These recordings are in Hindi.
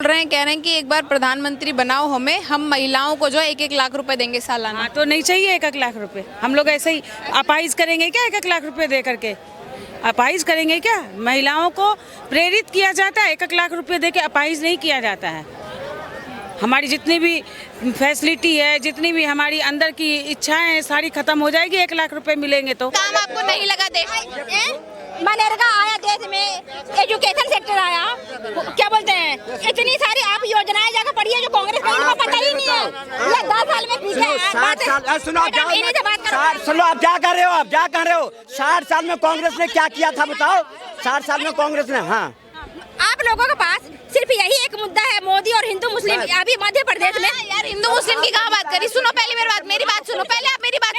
रहे हैं, कह रहे हैं कि एक बार प्रधानमंत्री बनाओ हमें, हम महिलाओं को जो है 1-1 लाख रुपए देंगे सालाना। हाँ, तो नहीं चाहिए 1-1 लाख रुपए। हम लोग ऐसे ही अपाइज करेंगे क्या 1-1 लाख रुपए दे करके? अपाइज करेंगे क्या? महिलाओं को प्रेरित किया जाता है, 1-1 लाख रुपए दे के अपाइज नहीं किया जाता है। हमारी जितनी भी फैसिलिटी है, जितनी भी हमारी अंदर की इच्छाएं हैं, सारी खत्म हो जाएगी 1 लाख रुपए मिलेंगे तो। काम आपको नहीं लगा देश मनरेगा आया देश में, एजुकेशन सेक्टर आया, क्या बोलते हैं, इतनी सारी आप योजनाएं जाकर पढ़िए जो कांग्रेस में इनको पता ही नहीं है। ये 10 साल में पीछे है। 60 साल सुनो आप इन्हीं से बात करो। सुनो आप क्या कर रहे हो? आप क्या कर रहे हो? 60 साल में कांग्रेस ने क्या किया था बताओ? 60 साल में कांग्रेस ने, हाँ आप लोगों के पास सिर्फ यही एक मुद्दा है, मोदी और हिंदू मुस्लिम। अभी मध्य प्रदेश में यार हिंदू मुस्लिम की कहाँ बात करी? सुनो पहले मेरी बात सुनो, पहले आप मेरी बात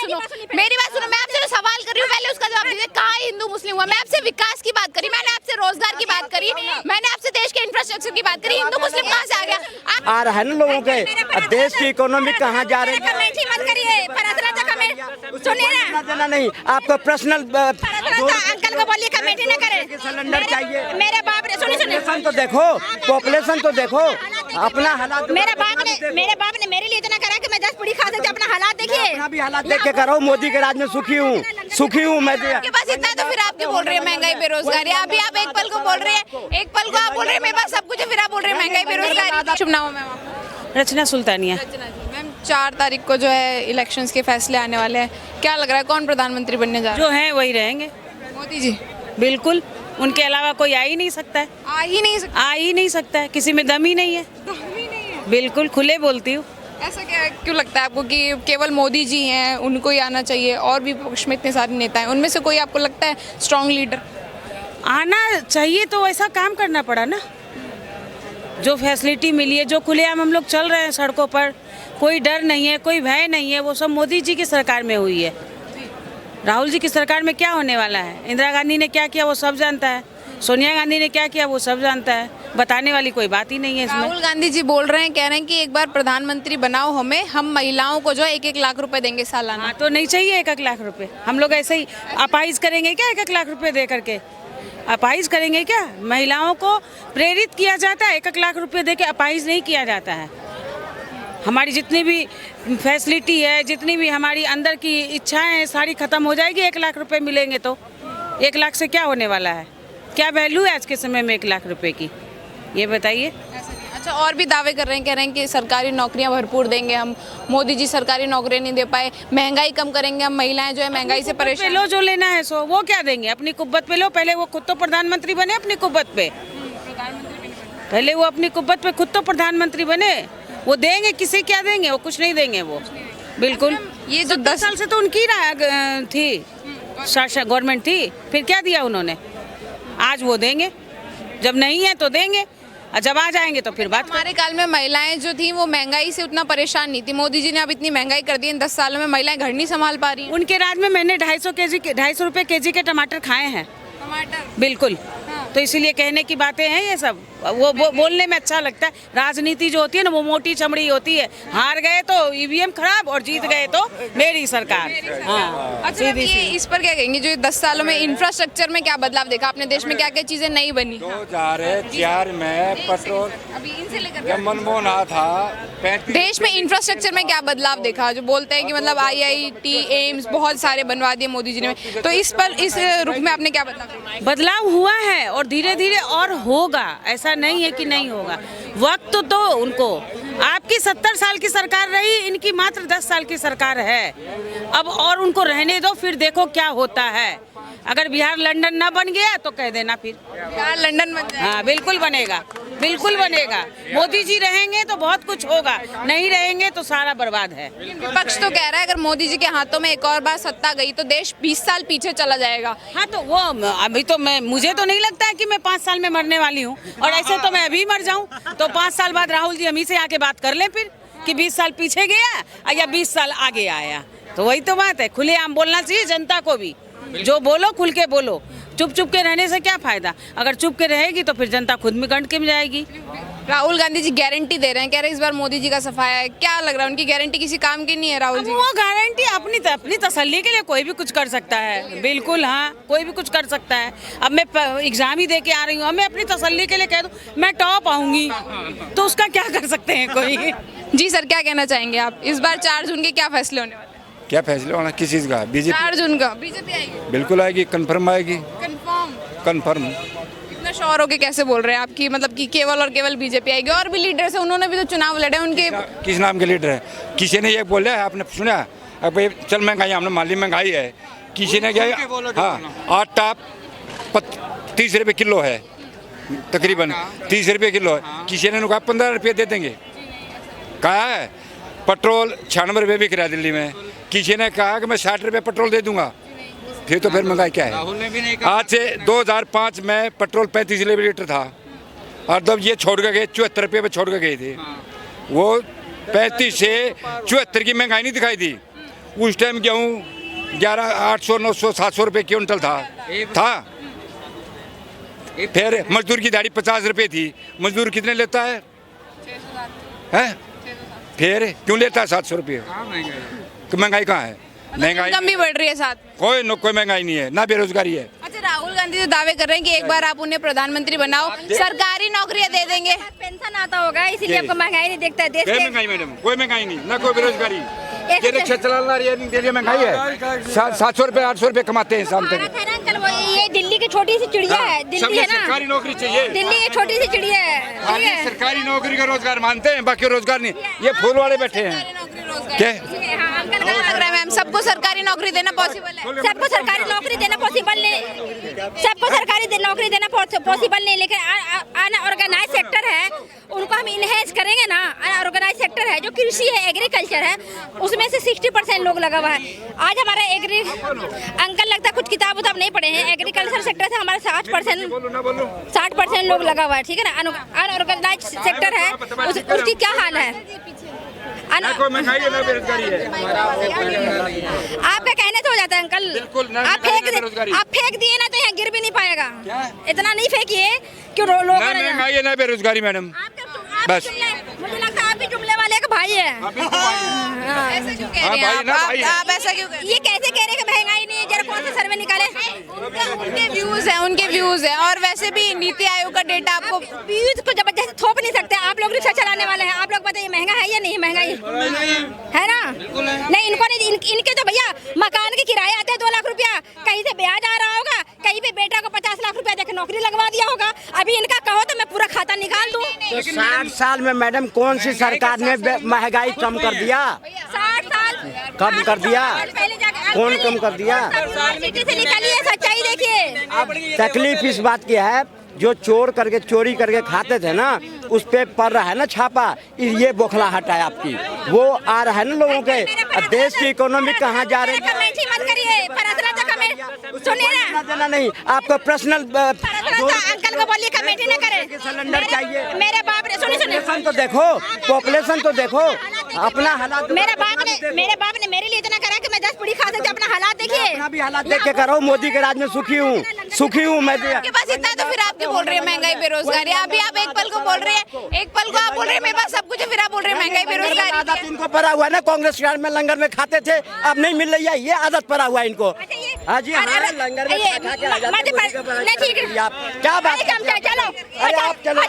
सुनो। मैं आपसे सवाल कर रही हूँ, पहले उसका जवाब दीजिए। कहाँ हिंदू मुस्लिम हुआ? मैं आपसे विकास की बात करी, मैंने आपसे रोजगार की बात करी, मैंने आपसे देश के इंफ्रास्ट्रक्चर की बात करी। हिंदू मुस्लिम कहाँ से आ गया? आ रहा है ना लोगों के देश की इकोनॉमी कहाँ जा रही है? मत करिए, सुनिए ना, नहीं आपको पर्सनल अंकल को बोलिए कमेटी न करें। सिलेंडर चाहिए। मेरे बाप ने पॉपुलेशन तो देखो, पॉपुलेशन तो देखो, अपना हालात। मेरे बाप ने मेरे लिए इतना करा कि मैं 10 पूरी खा सकती हूँ। अपना हालात देखिए। अपना भी हालात देख के करो। मोदी के राज में सुखी हूँ मैं। आपके पास इतना तो फिर आप क्यों बोल रहे हैं महंगाई बेरोजगारी? अभी आप एक पल को बोल रहे हैं, एक पल को आप बोल रहे हैं मेरे पास सब कुछ है, फिर आप बोल रहे हैं महंगाई बेरोजगारी। शुभ नाम है मैम? रचना सुल्तानिया। मैम 4 तारीख को जो है इलेक्शंस के फैसले आने वाले हैं, क्या लग रहा है कौन प्रधानमंत्री बनने जा रहा जो है वही रहेंगे, मोदी जी? बिल्कुल। उनके अलावा कोई आ ही नहीं सकता है, आ ही नहीं सकता है। किसी में दम ही नहीं है। बिल्कुल खुले बोलती हूँ। ऐसा क्या क्यों लगता है आपको कि केवल मोदी जी हैं, उनको ही आना चाहिए? और भी पक्ष में इतने सारे नेता हैं, उनमें से कोई आपको लगता है स्ट्रॉन्ग लीडर आना चाहिए? तो वैसा काम करना पड़ा ना, जो फैसिलिटी मिली है, जो खुलेआम हम लोग चल रहे हैं सड़कों पर, कोई डर नहीं है, कोई भय नहीं है, वो सब मोदी जी की सरकार में हुई है। राहुल जी की सरकार में क्या होने वाला है? इंदिरा गांधी ने क्या किया वो सब जानता है, सोनिया गांधी ने क्या किया वो सब जानता है, बताने वाली कोई बात ही नहीं है इसमें। राहुल गांधी जी बोल रहे हैं, कह रहे हैं कि एक बार प्रधानमंत्री बनाओ हमें, हम महिलाओं को जो है 1-1 लाख रुपए देंगे सालाना। हाँ, तो नहीं चाहिए 1-1 लाख रुपए। हम लोग ऐसे ही अपाइज करेंगे क्या 1-1 लाख रुपए दे करके? अपाइज करेंगे क्या? महिलाओं को प्रेरित किया जाता है, 1-1 लाख रुपए दे के अपाइज नहीं किया जाता है। हमारी जितनी भी फैसिलिटी है, जितनी भी हमारी अंदर की इच्छाएं हैं, सारी खत्म हो जाएगी 1 लाख रुपए मिलेंगे तो। 1 लाख से क्या होने वाला है? क्या वैल्यू है आज के समय में 1 लाख रुपए की? ये बताइए। अच्छा, और भी दावे कर रहे हैं, कह रहे हैं कि सरकारी नौकरियां भरपूर देंगे हम। मोदी जी सरकारी नौकरियां नहीं दे पाए, महंगाई कम करेंगे हम, महिलाएं जो है महंगाई से परेशान। लो जो लेना है सो वो क्या देंगे? अपनी कुब्बत पे लो। पहले वो खुद तो प्रधानमंत्री बने अपनी कुब्बत पे, पहले वो अपनी कुब्बत पे खुद तो प्रधानमंत्री बने। वो देंगे किसे? क्या देंगे? वो कुछ नहीं देंगे वो, बिल्कुल। ये जो 10 साल से तो उनकी थी शासन, गवर्नमेंट थी, फिर क्या दिया उन्होंने? आज वो देंगे, जब नहीं है तो देंगे, और जब आ जाएंगे तो फिर बात। हमारे काल में महिलाएं जो थी वो महंगाई से उतना परेशान नहीं थी। मोदी जी ने अब इतनी महंगाई कर दी, इन 10 सालों में महिलाएं घर नहीं संभाल पा रही हैं। उनके राज में मैंने 250 रुपए केजी के टमाटर खाए हैं। टमाटर? बिल्कुल। तो इसीलिए कहने की बातें हैं ये सब, वो बोलने में अच्छा लगता है। राजनीति जो होती है ना वो मोटी चमड़ी होती है। हार गए तो ईवीएम खराब और जीत गए तो मेरी सरकार। हाँ, अच्छा, ये इस पर क्या कहेंगे, जो 10 सालों में इंफ्रास्ट्रक्चर में क्या बदलाव देखा आपने? देश में क्या क्या चीजें नई बनी? 2004 में पेट्रोल अभी इनसे लेकर जब मनमोहन आया था, देश में इंफ्रास्ट्रक्चर में क्या बदलाव देखा? जो बोलते हैं कि मतलब IIT, एम्स बहुत सारे बनवा दिए मोदी जी ने, तो इस रुख में आपने क्या बदलाव हुआ है और धीरे धीरे और होगा। ऐसा नहीं है कि नहीं होगा। वक्त तो उनको, आपकी 70 साल की सरकार रही, इनकी मात्र 10 साल की सरकार है अब, और उनको रहने दो, फिर देखो क्या होता है। अगर बिहार लंदन ना बन गया तो कह देना फिर बिहार लंदन बन जाए। हाँ, बिल्कुल बनेगा, बिल्कुल बनेगा। मोदी जी रहेंगे तो बहुत कुछ होगा, नहीं रहेंगे तो सारा बर्बाद है। विपक्ष तो कह रहा है अगर मोदी जी के हाथों में एक और बार सत्ता गई तो देश 20 साल पीछे चला जाएगा। हाँ, तो वो अभी तो मुझे तो नहीं लगता है कि मैं 5 साल में मरने वाली हूँ, और ऐसे तो मैं अभी मर जाऊँ तो 5 साल बाद राहुल जी हम से आके बात कर लें फिर कि 20 साल पीछे गया या 20 साल आगे आया। तो वही तो बात है, खुलेआम बोलना चाहिए जनता को भी। जो बोलो खुल के बोलो, चुप चुप के रहने से क्या फायदा? अगर चुप के रहेगी तो फिर जनता खुद में गंड के जाएगी। राहुल गांधी जी गारंटी दे रहे हैं, कह रहे हैं इस बार मोदी जी का सफाया है, क्या लग रहा है उनकी गारंटी किसी काम की नहीं है राहुल जी? वो गारंटी अपनी तसल्ली के लिए कोई भी कुछ कर सकता है, बिल्कुल हाँ, कोई भी कुछ कर सकता है। अब मैं एग्जाम ही दे के आ रही हूँ, अब मैं अपनी तसल्ली के लिए कह दूँ मैं टॉप आऊंगी तो उसका क्या कर सकते हैं कोई। जी सर, क्या कहना चाहेंगे आप, इस बार 4 जून के क्या फैसले होने वाले हैं? क्या फैसला होना किस चीज़ का? बीजेपी 4 जून का बीजेपी आएगी, बिल्कुल आएगी, कंफर्म आएगी, कंफर्म। कंफर्म। इतना श्योर होके कैसे बोल रहे हैं आपकी, मतलब कि केवल और केवल बीजेपी आएगी? और भी लीडर्स हैं, उन्होंने भी तो चुनाव लड़े, उनके किस नाम के लीडर है? किसी ने ये बोला है, आपने सुना? अब ये चल महंगाई, हमने मान ली महंगाई है, किसी ने क्या? हाँ, आटा 30 रुपये किलो है, तकरीबन 30 रुपये किलो है। किसी ने कहा 15 रुपये दे देंगे, कहा है। पेट्रोल 96 रुपये बिक रहा है दिल्ली में, किसी ने कहा कि मैं 60 रुपये पेट्रोल दे दूंगा। फिर महंगाई क्या है? आज से 2005 में पेट्रोल 35 रुपये लीटर था, और जब ये छोड़ के गए 74 रुपये पे छोड़ के गए थे, वो 35 से 74 की महंगाई नहीं दिखाई दी। उस टाइम गेहूँ 800 900 700 रुपये क्विंटल था। फिर मजदूर की दिहाड़ी 50 रुपये थी, मजदूर कितने लेता है? फिर क्यों लेता है 700 रुपये? महंगाई कहाँ है? महंगाई इनकम भी बढ़ रही है साथ, कोई महंगाई नहीं है, ना बेरोजगारी है। अच्छा, राहुल गांधी जो दावे कर रहे हैं कि एक बार आप उन्हें प्रधानमंत्री बनाओ, सरकारी नौकरियां दे देंगे, पेंशन आता होगा इसीलिए आपको महंगाई नहीं दिखता है देश कोई के। महंगाई मैडम, कोई महंगाई नहीं, ना कोई बेरोजगारी। ये रिक्शा चलाना दिल्ली महंगाई है, 700 रुपये 800 रुपये कमाते हैं शाम तक। ये दिल्ली की छोटी सी चिड़िया है, दिल्ली है ना, सरकारी नौकरी चाहिए, दिल्ली की छोटी सी चिड़िया है। खाली सरकारी नौकरी का रोजगार मानते हैं, बाकी रोजगार नहीं। ये फूल वाले बैठे हैं क्या? लग रहा है मैम, सबको सरकारी नौकरी देना पॉसिबल है? सबको सरकारी नौकरी देना पॉसिबल नहीं, सबको सरकारी नौकरी देना पॉसिबल नहीं, लेकिन अनऑर्गेनाइज सेक्टर है उनको हम इनहेंस करेंगे ना। अनऑर्गेनाइज सेक्टर है जो कृषि है, एग्रीकल्चर है, उसमें से 60% लोग लगा हुआ है। आज हमारा अंकल लगता है कुछ किताब उताब नहीं पढ़े हैं, एग्रीकल्चर सेक्टर से हमारा 60% लोग लगा हुआ है, ठीक है ना। अनऑर्गेनाइज सेक्टर है, उसकी क्या हाल है? महंगाई है ना बेरोजगारी है। आपका कहने से हो जाता है अंकल, आप फेंक दिए ना तो यहाँ गिर भी नहीं पाएगा। इतना नहीं फेंकिए कि लोग महंगाई है ना बेरोजगारी मैडम, बस। मुझे लगता है आप भी जुमले वाले का भाई है। ऐसा क्यों कह रहे हैं आप ऐसा क्यों? ये कैसे कह रहे हैं कि महंगाई नहीं है? जरा कौन सा सर्वे निकाले? उनके व्यूज हैं, और वैसे भी नीति आयोग का डेटा आपको व्यूज को जबरदस्ती थोप नहीं सकते। आप लोग रिक्शा चलाने वाले हैं, आप लोग बताइए महंगा है या नहीं? महंगाई है ना? नहीं, इनको नहीं, इनके तो भैया मकान के किराए आते हैं 2 लाख रुपया, कहीं से ब्याज आ रहा होगा, कहीं पे बेटा को 50 लाख रुपया देकर नौकरी लगवा दिया होगा। अभी इनका कहो तो मैं पूरा खाता निकाल दूं। तो 60 साल में मैडम कौन सी सरकार ने महंगाई कम कर दिया? 60 साल कम कर दिया? कौन कम कर दिया? सिटी से निकलिए, सच्चाई देखिए। अब तकलीफ इस बात की है, जो चोरी करके खाते थे ना, उस पे पड़ रहा है ना छापा, ये बौखलाहट है आपकी, वो आ रहा है ना लोगों के। देश की इकोनॉमी कहाँ जा रही है? मत करिए, सुनिए ना, देना नहीं आपको पर्सनल। अंकल को बोलिए कमेटी न करे। सिलेंडर चाहिए। मेरे बाप ने पॉपुलेशन तो देखो, पॉपुलेशन तो देखो, अपना हालात। मेरे बाप ने मेरे लिए इतना करा कि मैं 10 पूरी खा सकती हूँ। अपना हालात देखिए, अपना भी हालात देख के करो। मोदी के राज में सुखी हूँ मैं। आपके पास इतना तो फिर आप क्यों बोल रहे हैं महंगाई बेरोजगारी? अभी आप एक पल को बोल रहे हैं, एक पल को आप बोल रहे हैं मेरे पास सब कुछ है, फिर आप बोल रहे हैं महंगाई बेरोजगारी। इनको पड़ा हुआ है ना, कांग्रेस राज में लंगर में खाते थे, अब नहीं मिल रही है, ये आदत पड़ा हुआ है इनको। हाँ जी, लंगर में खा के आ जाते हैं। आप क्या बात करते हैं? चलो, अरे आप चलो।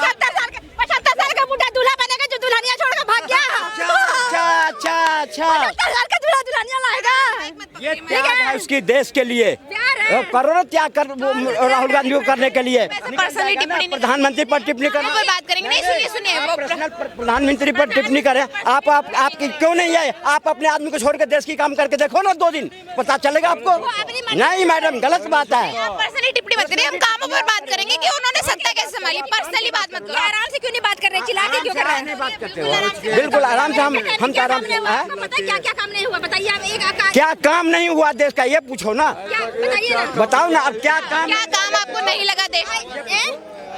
75 साल का बुढ़ा दूल्हा बनेगा जो दुल्हनिया छोड़ कर भाग गया। अच्छा 75 साल का दूल्हा दुल्हनिया लाएगा। ये त्याग है उसकी देश के लिए, करो ना त्याग कर राहुल गांधी को करने के लिए। पर्सनली टिप्पणी प्रधानमंत्री पर टिप्पणी करना, पर बात करेंगे नहीं। सुनिए वो प्रधानमंत्री पर टिप्पणी करें आपकी क्यों नहीं है? आप अपने आदमी को छोड़ के देश की काम करके देखो ना, 2 दिन पता चलेगा आपको। नहीं मैडम, गलत बात है। पर्सनली टिप्पणी मत करिए, हम कामों पर बात करेंगे कि उन्होंने सत्ता कैसे संभाली। पर्सनली बात मत करो। आराम से क्यों नहीं बात कर रहे? चिल्ला के क्यों कर रहे हैं? बात करते हो बिल्कुल आराम से। हम तो आराम से। क्या काम नहीं हुआ बताइए आप? क्या काम नहीं हुआ देश का, ये पूछो ना, बताओ ना। अब क्या काम आपको नहीं लगा देश?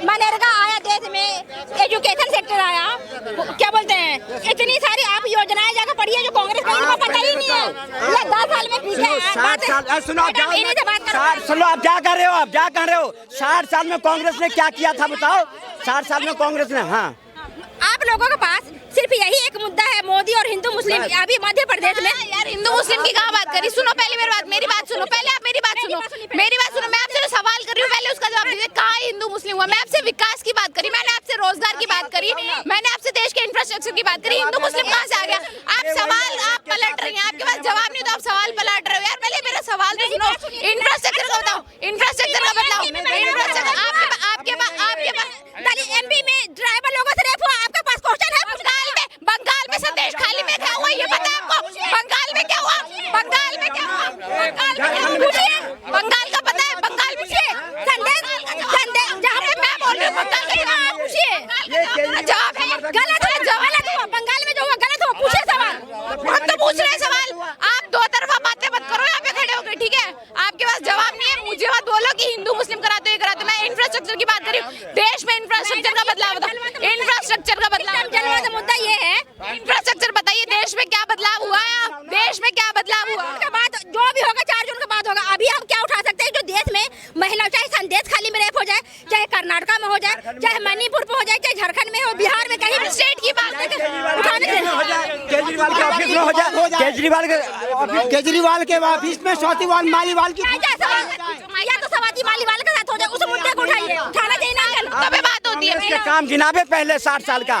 मनरेगा आया देश में, एजुकेशन सेक्टर आया, क्या बोलते हैं, इतनी सारी आप योजनाएं जाकर पढ़िए जो कांग्रेस में इनको पता ही नहीं है। ये 10 साल में पीछे है। 60 साल सुनो, आप क्या कर रहे हो? 60 साल में कांग्रेस ने क्या किया था बताओ? 60 साल में कांग्रेस ने, हाँ लोगों के पास सिर्फ यही एक मुद्दा है, मोदी और हिंदू मुस्लिम। अभी मध्य प्रदेश में यार हिंदू मुस्लिम की कहाँ बात करी, सुनो पहले मेरी बात सुनो, पहले आप मेरी बात सुनो, मैं आपसे जो सवाल कर रही हूँ पहले उसका जवाब दीजिए। कहाँ हिंदू मुस्लिम हुआ? मैं आपसे विकास की बात करी, मैंने आपसे रोजगार की बात करी, मैंने आपसे देश के इंफ्रास्ट्रक्चर की बात करी। हिंदू मुस्लिम कहाँ से आ गया? आप पलट रही हैं, आपके पास जवाब नहीं तो आप सवाल पलट रहे हो। यार पहले मेरा सवाल तो सुनो, इंफ्रास्ट्रक्चर का बताओ, इंफ्रास्ट्रक्चर का बताओ, एमपी में ड्राइवर लोगों से रेप हुआ, आपके पास क्वेश्चन है? बंगाल में संदेश खाली में क्या हुआ ये पता है आपको? बंगाल में क्या हुआ? बंगाल में क्या हुआ? बंगाल का पता है? बंगाल पूछिए, संदेश जहाँ पे मैं बोल रही हूँ बंगाल का जवाब पूछिए। जवाब है गलत है, गलत हुआ बंगाल में जो हुआ गलत हुआ, पूछिए सवाल। हम तो पूछ रहे हैं सवाल, आप दो तरफा बातें मत करो यहाँ पे खड़े होकर, ठीक है? आपके पास जवाब नहीं है, मुझे मत बोलो कि हिंदू मुस्लिम कराते ये कराते। मैं इंफ्रास्ट्रक्चर की बात कर रही हूँ, देश में इंफ्रास्ट्रक्चर का बदलाव बताओ, इंफ्रास्ट्रक्चर का बदलाव। मुद्दा ये है, इंफ्रास्ट्रक्चर बताइए, देश में क्या बदलाव हुआ है? देश में क्या बदलाव हुआ? उसके बाद जो भी होगा 4 जून के बाद होगा। अभी हम क्या उठा सकते हैं? जो देश में महिला, चाहे संदेश खाली में रेप हो जाए, चाहे कर्नाटका में हो जाए, चाहे मणिपुर में हो जाए, चाहे झारखंड में हो, बिहार में कहीं भी स्टेट की बात उठाने केजरीवाल के ऑफिस में हो जाए, केजरीवाल के ऑफिस में स्वातिवाल मालीवाल की या तो सवाती मालीवाल के साथ हो जाए, उस मुद्दे को उठाइए, उठाना चाहिए ना। तब बात होती है। के काम गिनावे पहले 60 साल का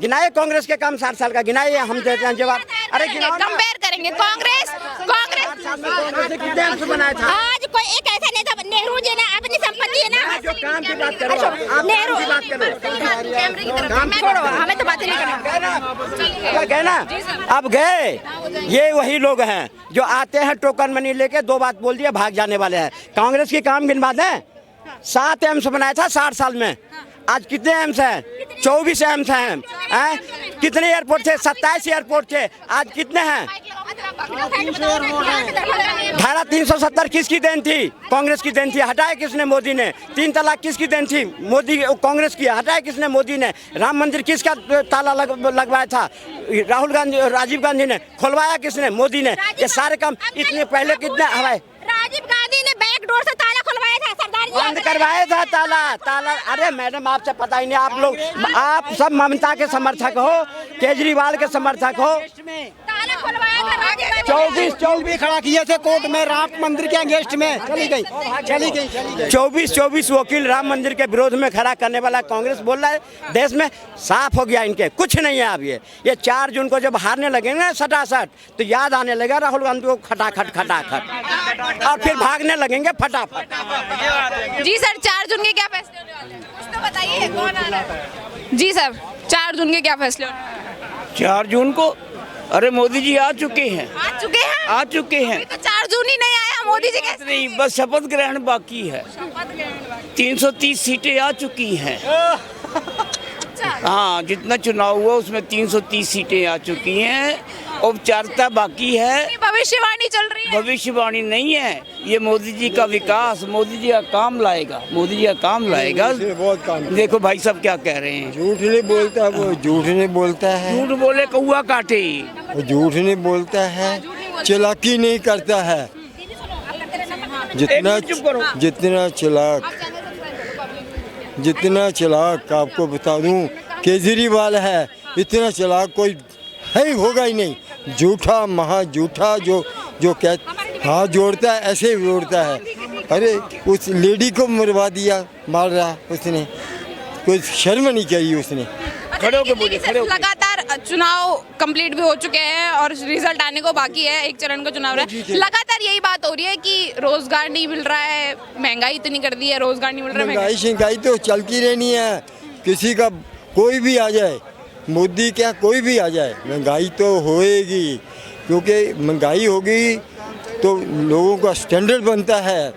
गिनाए कांग्रेस के काम 60 साल का गिनाइए, हम देते हैं जवाब। अरे कंपेयर करेंगे कांग्रेस बनाया था आज कोई एक ऐसा नेता, नेहरू जी ने अपनी संपत्ति है ना, जो काम की बात करो, नेहरू की बात करो, छोड़ो, हमें तो बात नहीं करना। गए ना, अब गए ये वही लोग हैं जो आते हैं टोकन मनी लेके, 2 बात बोल दिया भाग जाने वाले हैं। कांग्रेस की काम गिनवा दें, 7 एम्स बनाया था 60 साल में, आज कितने एम्स हैं? 24 एम्स हैं। कितने एयरपोर्ट थे? 27 एयरपोर्ट थे, आज कितने हैं? धारा 370 किसकी देन थी? कांग्रेस की देन थी, हटाया किसने? मोदी ने। 3 तलाक किसकी देन थी? मोदी, कांग्रेस की, हटाया किसने? मोदी ने। राम मंदिर किसका ताला लगवाया था? राहुल गांधी, राजीव गांधी ने। खुलवाया किसने? मोदी ने। ये सारे काम इतने पहले कितने हवाए? राजीव गांधी ने बैक डोर से ताला खुलवाया था, सरदार जी बंद करवाया था ताला। अरे मैडम आपसे पता ही नहीं, आप लोग, आप सब ममता के समर्थक हो, केजरीवाल के समर्थक हो। ताला खुलवाया था राजीव गांधी। 24 भी खड़ा किए थे कोर्ट में राम मंदिर के अगेंस्ट में, चली गई। 24 वकील राम मंदिर के विरोध में खड़ा करने वाला कांग्रेस बोल रहा है देश में साफ हो गया, इनके कुछ नहीं है। अब ये 4 जून को जब हारने लगेंगे ना सटासट, तो याद आने लगेगा राहुल गांधी को खटाखट और फिर भागने लगेंगे फटाफट। जी सर, 4 जून के क्या फैसले होने वाले हैं? कुछ तो बताइए, कौन आ रहा है? जी सर, 4 जून के क्या फैसले होने वाले हैं? 4 जून को अरे मोदी जी आ चुके हैं। आ चुके हैं अभी तो 4 जून ही नहीं आया, मोदी जी कैसे? नहीं, बस शपथ ग्रहण बाकी है। 330 सीटें आ चुकी हैं। हाँ, जितना चुनाव हुआ उसमें 330 सीटें आ चुकी हैं, औपचारिकता बाकी है। भविष्यवाणी चल रही है। भविष्यवाणी नहीं है, ये मोदी जी का विकास, मोदी जी का काम लाएगा, मोदी जी का काम लाएगा। बहुत काम। देखो भाई साहब क्या कह रहे हैं। झूठ नहीं बोलता, वो झूठ नहीं बोलता है, झूठ बोले कौआ काटे। वो झूठ नहीं बोलता है, चालाकी नहीं करता है। जितना चलाक आपको बता दूं, केजरीवाल है, इतना चलाक कोई है होगा ही नहीं। झूठा, महा झूठा, जो कह हाथ जोड़ता है ऐसे ही जोड़ता है। अरे उस लेडी को मरवा दिया, मार रहा उसने, कोई शर्म नहीं करी उसने। खड़े होके बोलिए, खड़े होके। लगातार चुनाव कंप्लीट भी हो चुके हैं और रिजल्ट आने को बाकी है, एक चरण का चुनाव रहा है। लगातार यही बात हो रही है कि रोजगार नहीं मिल रहा है, महंगाई इतनी कर दी है, रोजगार नहीं मिल रहा है। महंगाई शिंगाई तो चलती रहनी है, किसी का कोई भी आ जाए, मोदी क्या कोई भी आ जाए, महंगाई तो होएगी, क्योंकि महंगाई होगी तो लोगों का स्टैंडर्ड बनता है।